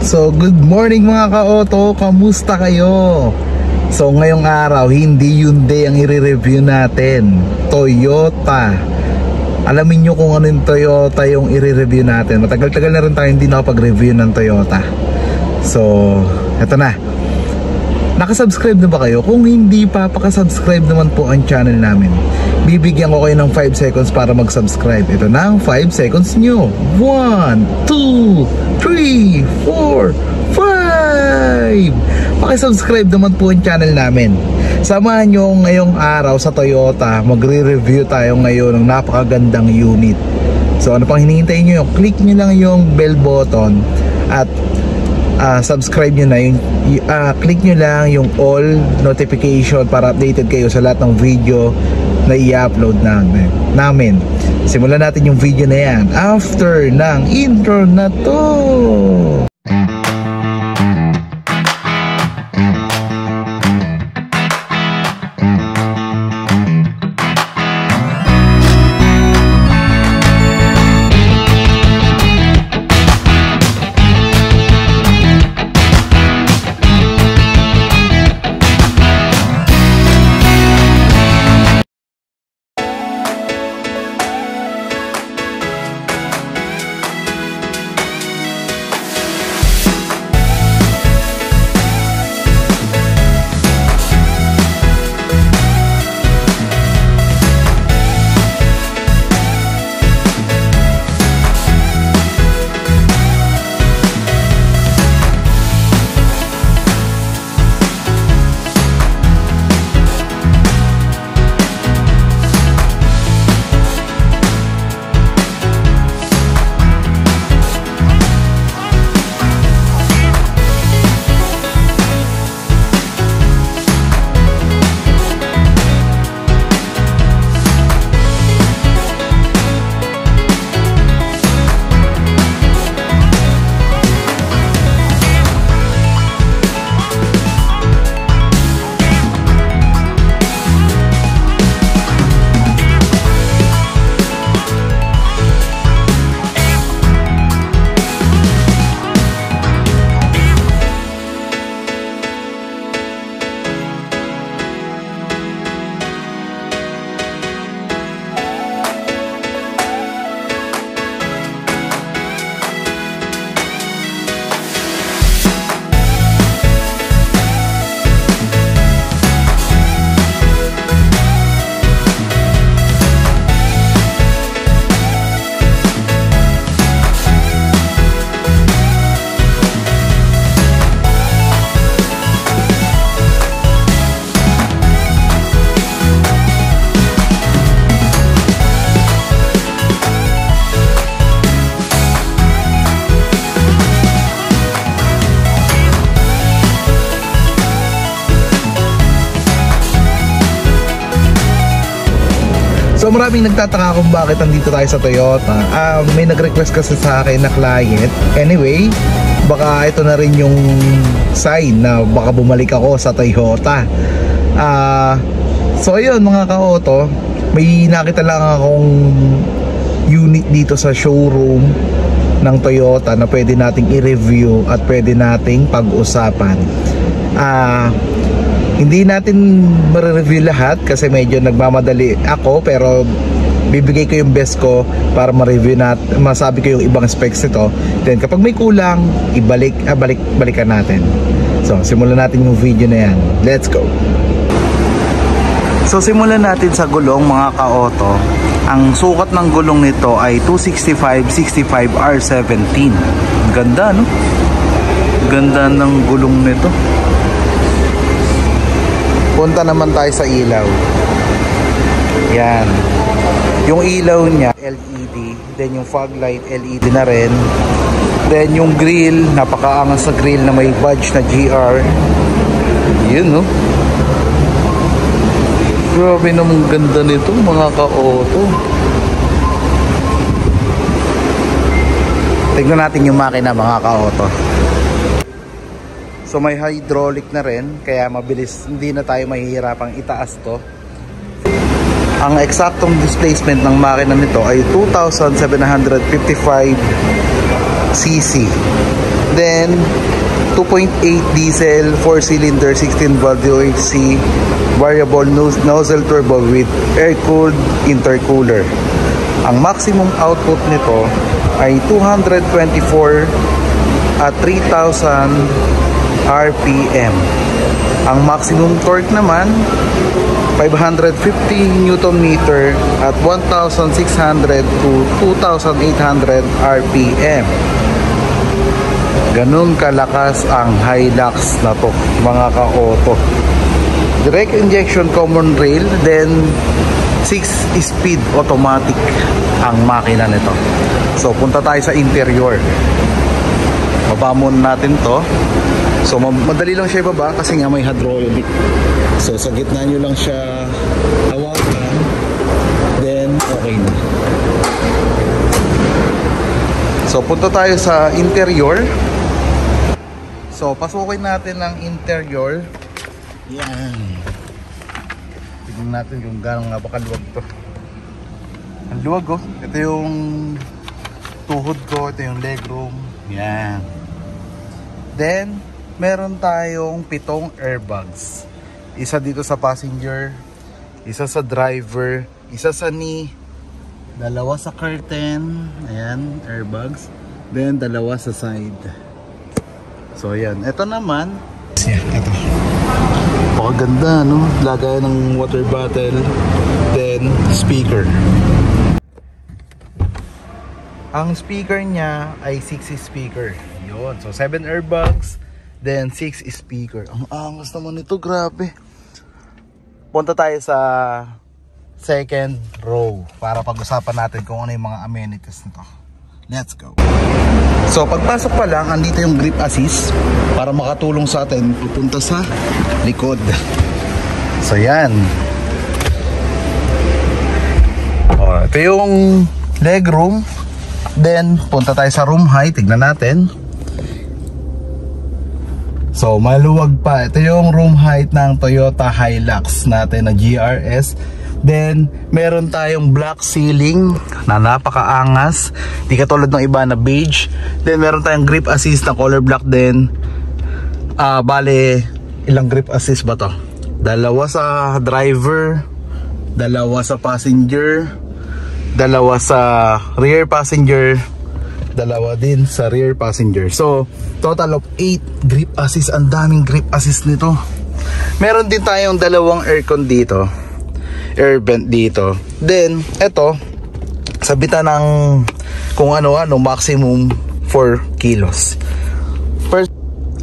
So good morning mga ka-auto, kamusta kayo? So ngayong araw, hindi Hyundai ang i-review natin, Toyota. Alamin nyo kung ano yung Toyota yung i-review natin. Matagal-tagal na rin tayo hindi nakapag-review ng Toyota. So eto na. Nakasubscribe na ba kayo? Kung hindi pa, pakasubscribe naman po ang channel namin. Bibigyan ko kayo ng 5 seconds para mag-subscribe. Ito na ang 5 seconds nyo. 1, 2, 3, 4, 5. Pakisubscribe naman po ang channel namin. Samahan nyo ngayong araw sa Toyota. Magre-review tayo ngayon ng napakagandang unit. So ano pang hinihintay nyo? Click nyo lang yung bell button at subscribe nyo na yung click nyo lang yung all notification para updated kayo sa lahat ng video na i-upload namin. Simulan natin yung video na yan after ng intro na to. So maraming nagtataka kung bakit nandito tayo sa Toyota. May nag-request kasi sa akin na client. Anyway, baka ito na rin yung sign na baka bumalik ako sa Toyota. So ayun mga ka-auto, may nakita lang akong unit dito sa showroom ng Toyota na pwede nating i-review at pwede nating pag-usapan. Hindi natin ma-review lahat kasi medyo nagmamadali ako, pero bibigay ko yung best ko para ma-review natin, masabi ko yung ibang specs nito. Then kapag may kulang, balikan natin. So simulan natin yung video na yan. Let's go. So simulan natin sa gulong mga ka-auto. Ang sukat ng gulong nito ay 265/65 R17. Ganda, no? Ganda ng gulong nito. Punta naman tayo sa ilaw. Yan. Yung ilaw niya LED, then yung fog light LED na rin. Then yung grill, napakaangas sa grill na may badge na GR. Yun, no? Grabe namang ganda nito mga ka-auto. Tignan natin yung makina mga ka-auto. So may hydraulic na rin, kaya mabilis, hindi na tayo mahihirapang itaas to. Ang eksaktong displacement ng makina nito ay 2,755 cc. Then 2.8 diesel, 4-cylinder, 16-valve DOHC, variable nozzle turbo with air-cooled intercooler. Ang maximum output nito ay 224 at 3,000 RPM. Ang maximum torque naman 550 Nm at 1,600 to 2,800 RPM. Ganun kalakas ang Hilux na to, mga ka-auto. Direct injection common rail, then 6-speed automatic ang makina nito. So punta tayo sa interior. Baba muna natin to. So madali lang siya ibaba kasi nga may hydraulic. So sa gitna nyo lang siya hawakan, then okay na. So punta tayo sa interior. So pasukin natin ang interior. Yan. Tignan natin kung gaano nga ba kaluwag to. Ang luwag oh. Ito yung tuhod ko, ito yung legroom. Yan. Then meron tayong 7 airbags. Isa dito sa passenger, isa sa driver, isa sa knee, dalawa sa curtain, ayan, airbags, then dalawa sa side. So ayan, ito naman, ito. Pakaganda, no? Lagay ng water bottle, then speaker. Ang speaker niya ay 6 speaker. Yun, so 7 airbags, then 6 speaker. Ang angas naman ito, grabe. Punta tayo sa second row para pag-usapan natin kung ano yung mga amenities nito. Let's go. So pagpasok pa lang, andito yung grip assist para makatulong sa atin pupunta sa likod. So yan. Ito yung leg room. Then punta tayo sa room height. Tignan natin. So maluwag pa. Ito yung room height ng Toyota Hilux natin na GRS. Then meron tayong black ceiling na napakaangas, di katulad ng iba na beige. Then meron tayong grip assist na color black din. Bale ilang grip assist ba to? Dalawa sa driver, dalawa sa passenger, dalawa sa rear passenger, dalawa din sa rear passenger. So total of 8 grip assist. Ang daming grip assist nito. Meron din tayong dalawang aircon dito, air vent dito. Then eto, sabitan ng kung ano-ano, maximum 4 kilos. First,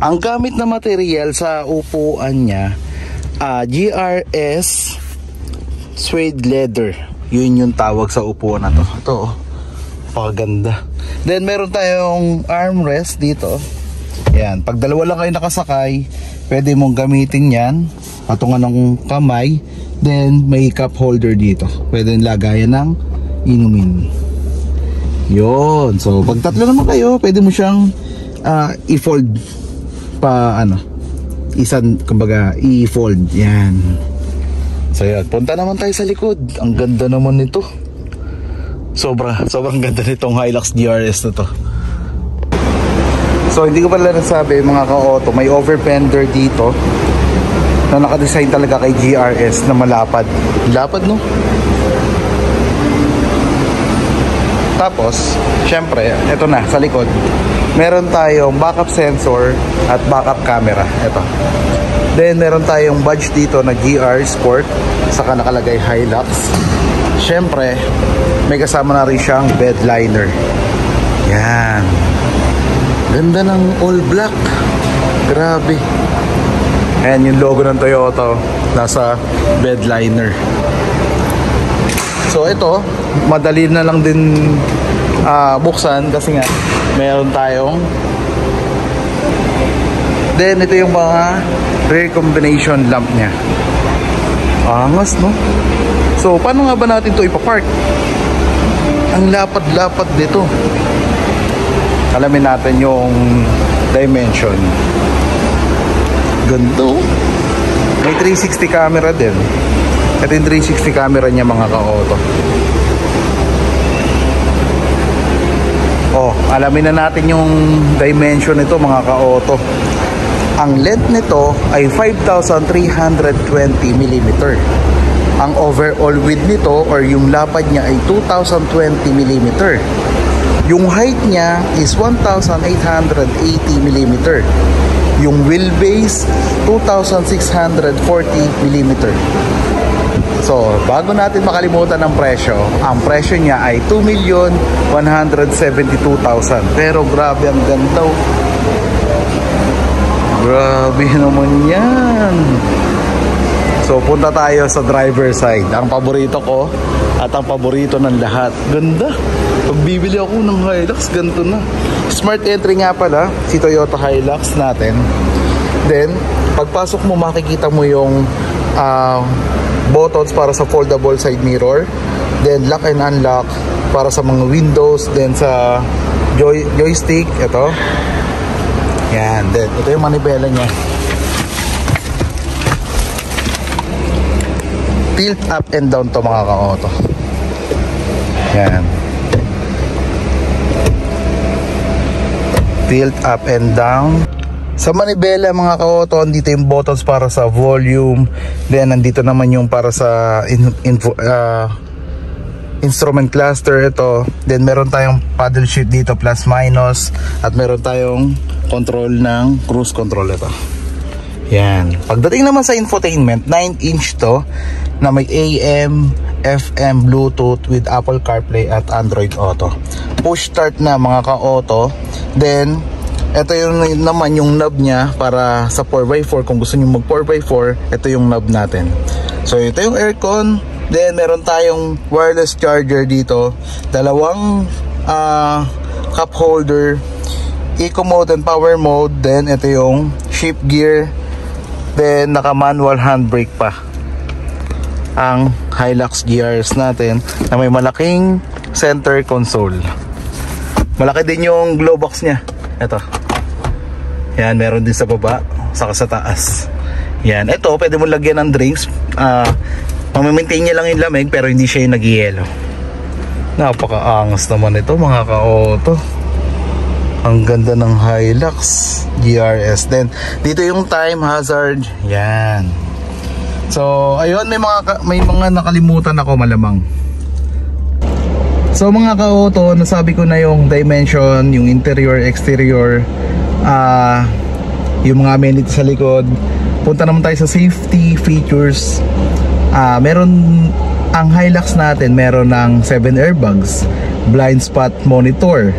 ang gamit na material sa upuan niya, GRS suede leather. Yun yung tawag sa upuan na to. Ito, paganda. Then meron tayong armrest dito. Yan, pag dalawa lang kayo nakasakay, pwede mong gamitin yan, patungan ng kamay. Then may cup holder dito, pwede lagayan ng inumin. Yun, so pag tatlo naman kayo, pwede mo siyang i-fold pa isan, kumbaga i-fold. Yan. So yan, punta naman tayo sa likod. Ang ganda naman nito. Sobrang ganda nitong Hilux GRS na to. So hindi ko pala nasabi mga ka-auto, may over fender dito na nakadesign talaga kay GRS na malapad. Lapad, no? Tapos, syempre, eto na, sa likod meron tayong backup sensor at backup camera. Eto. Then meron tayong badge dito na GR Sport, saka nakalagay Hilux. Syempre, may kasama na rin siyang bed liner. Yan. Ganda ng all black. Grabe. Ayan yung logo ng Toyota nasa bed liner. So ito, madali na lang din buksan kasi nga meron tayong, then ito yung mga rear combination lamp nya. Angas, no? So paano nga ba natin to ipapark? Ang lapad-lapad dito. Alamin natin yung dimension. Ganda. May 360 camera din. Ito yung 360 camera niya mga ka-auto. alamin na natin yung dimension nito mga ka-auto. Ang length nito ay 5,320 mm. Ang overall width nito or yung lapad niya ay 2,020 mm. Yung height niya is 1,880 mm. Yung wheelbase 2,640 mm. So, bago natin makalimutan ng presyo, ang presyo niya ay 2,172,000. Pero grabe, ang ganda. Grabe naman yan. So, punta tayo sa driver side. Ang paborito ko at ang paborito ng lahat. Ganda. Pag bibili ako ng Hilux, ganito na. Smart entry nga pala, si Toyota Hilux natin. Then, pagpasok mo, makikita mo yung buttons para sa foldable side mirror, then lock and unlock para sa mga windows, then sa joystick, ito yan, then ito yung manibela nya, tilt up and down to mga ka-auto, yan, tilt up and down. Sa manibela mga ka-auto, dito yung buttons para sa volume. Then nandito naman yung para sa instrument cluster, ito. Then meron tayong paddle shift dito, plus minus. At meron tayong control ng cruise control, ito. Yan. Pagdating naman sa infotainment, 9-inch to na may AM, FM, Bluetooth with Apple CarPlay at Android Auto. Push start na mga ka-auto. Then ito yung naman yung knob niya para sa 4x4. Kung gusto nyo mag 4x4, ito yung knob natin. So ito yung aircon. Then meron tayong wireless charger dito, dalawang cup holder, eco mode and power mode. Then ito yung shift gear. Then naka manual handbrake pa ang Hilux GRS natin na may malaking center console. Malaki din yung glow box niya. Ito. Yan, meron din sa baba, saka sa taas. Yan, ito pwede mo lagyan ng drinks. Mamaintain niya lang yung lamig pero hindi siya yung nag-yelo. Napakaangas naman ito mga ka-auto. Ang ganda ng Hilux GRS. Then dito yung time hazard. Yan. So ayun, may mga nakalimutan ako malamang. So mga ka-auto, nasabi ko na yung dimension, yung interior, exterior, yung mga amenities sa likod. Punta naman tayo sa safety features. Meron ang Hilux natin, meron ng 7 airbags, blind spot monitor,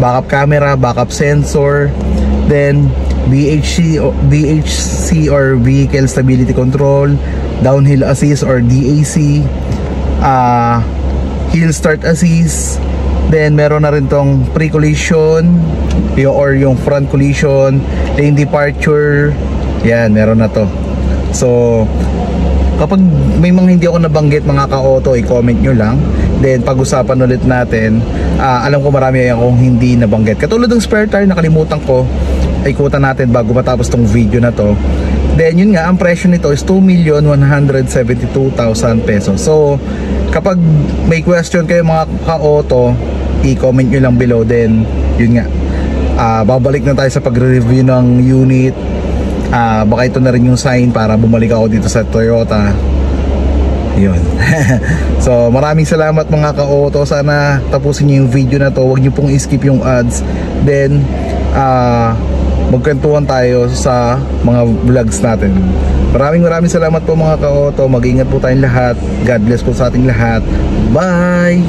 backup camera, backup sensor, then VHC or vehicle stability control, downhill assist or DAC, hill start assist. Then meron na rin tong pre-collision or yung front collision, lane departure. Yan, meron na to. So kapag may mga hindi ako nabanggit mga ka-auto, i-comment nyo lang. Then pag-usapan ulit natin. Alam ko marami akong hindi nabanggit. Katulad ng spare tire, nakalimutan ko. Ikutan natin bago matapos tong video na to. Then yun nga, ang presyo nito is 2,172,000 pesos. So kapag may question kayo mga ka-auto, i-comment nyo lang below. Then yun nga, babalik na tayo sa pagre-review ng unit. Baka ito na rin yung sign para bumalik ako dito sa Toyota. Yun. So maraming salamat mga ka-auto. Sana tapusin nyo yung video na to. Huwag nyo pong i-skip yung ads. Then magkwentuhan tayo sa mga vlogs natin. Maraming salamat po mga ka-auto. Mag-ingat po tayong lahat. God bless po sa ating lahat. Bye!